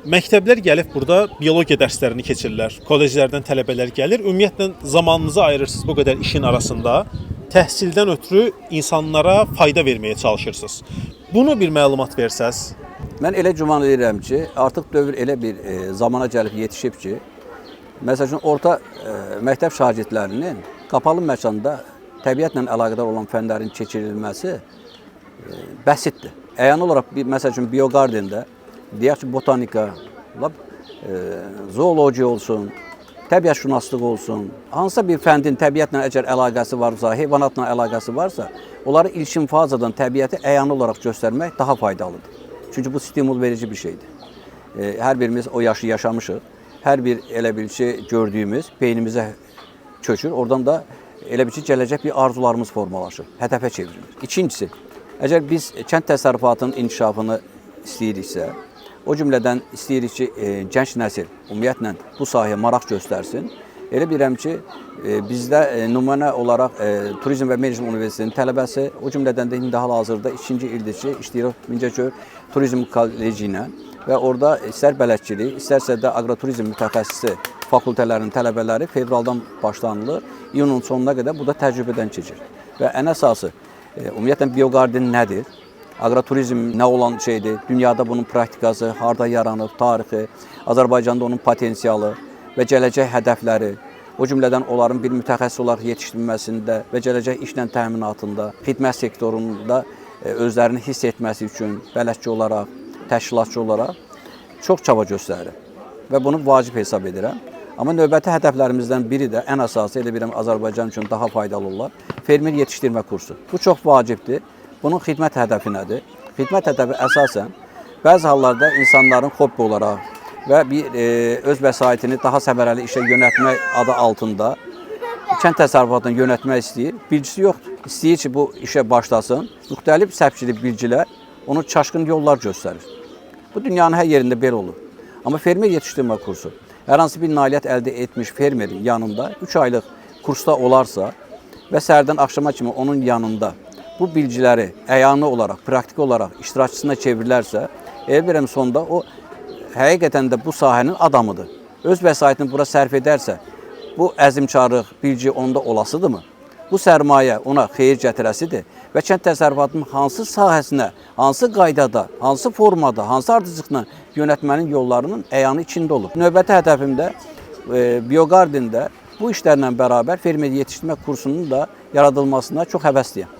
Məktəblər gəlib burada biologiya dərslərini keçirirlər. Kolleclərdən tələbələr gəlir. Ümumiyyətlə zamanınızı ayırırsınız bu qədər işin arasında. Təhsildən ötürü insanlara fayda verməyə çalışırsınız. Bunu bir məlumat versəz. Mən elə güman edirəm ki, artıq dövr elə bir zamana gəlib yetişib ki, məsəl üçün orta məktəb şagirdlərinin qapalı məkanda təbiətlə əlaqədar olan fənlərin keçirilməsi bəsitdir. Əyan olaraq məsəl üçün biogardendə deyək ki, botanika, zoologiya olsun, təbiətşünaslıq olsun, hansısa bir fəndin təbiətlə əgər əlaqəsi varsa, heyvanatla əlaqəsi varsa, onları ilkin fazadan təbiəti əyan olaraq göstərmək daha faydalıdır. Çünki bu stimul verici bir şeydir. Hər birimiz o yaşı yaşamışıq. Hər bir elə bir şey gördüyümüz beynimizə köçür. Oradan da elə bir ki, gələcək bir arzularımız formalaşır, hədəfə çevrilir. İkincisi, əgər biz kənd təsərrüfatının inkişafını istəyiriksə, o cümlədən istəyirik ki, gənc nəsil ümumiyyətlə bu sahəyə maraq göstərsin. Elə bilirəm ki, bizdə nümunə olaraq Turizm və Menecment Universitetinin tələbəsi, o cümlədən də indi hal-hazırda 2-ci ildir ki, işləyir Mingəçevir Turizm Kolleci ilə və orada istər bələdçilik, istərsə də aqroturizm mütəxəssisi fakültələrinin tələbələri fevraldan başlanılır, iyunun sonuna qədər bu da təcrübədən keçir. Və ən əsası, ümumiyyətlə biogarden nədir? Aqroturizm nə olan şeydir? Dünyada bunun praktikası, harda yaranıb, tarixi, Azərbaycanda onun potensialı və gələcək hədəfləri, o cümlədən onların bir mütəxəssis olaraq yetişdirilməsində və gələcək işlə təminatında, xidmət sektorunda özlərini hiss etməsi üçün bələdçi olaraq, təşkilatçı olaraq çox çaba göstərir və bunu vacib hesab edirəm. Amma növbəti hədəflərimizdən biri də ən əsası elə bilirəm Azərbaycan üçün daha faydalı olar, fermer yetişdirmə kursu. Bu çox vacibdir. Bunun xidmət hədəfi nədir? Xidmət hədəfi əsasən bəzi hallarda insanların hobbi olaraq və bir öz vəsaitini daha səmərəli işə yönətmək adı altında kənd təsərrüfatını yönətmək istəyir. Bilgisi yoxdur. İstəyir ki, bu işə başlasın. Müxtəlif səpkili bilgilər onu çaşqın yollar göstərir. Bu dünyanın hər yerində belə olur. Amma fermer yetişdirmə kursu hər hansı bir nailiyyət əldə etmiş fermerin yanında 3 aylıq kursda olarsa və səhərdən axşama kimi onun yanında bu bilgiləri əyani olaraq, praktiki olaraq iştirakçısına çevrilərsə, elə bilirəm sonda o həqiqətən də bu sahənin adamıdır. Öz vəsaitini bura sərf edərsə, bu əzmkarlıq, bilgi onda olasıdırmı? Bu sərmayə ona xeyir gətirəsidir və kənd təsərrüfatının hansı sahəsinə, hansı qaydada, hansı formada, hansı ardıcılıqla yönətmənin yollarının əyanı içində olur. Növbəti hədəfim də biogardendə bu işlərlə bərabər fermer yetişdirmə kursunun da yaradılmasına çox həvəsliyəm.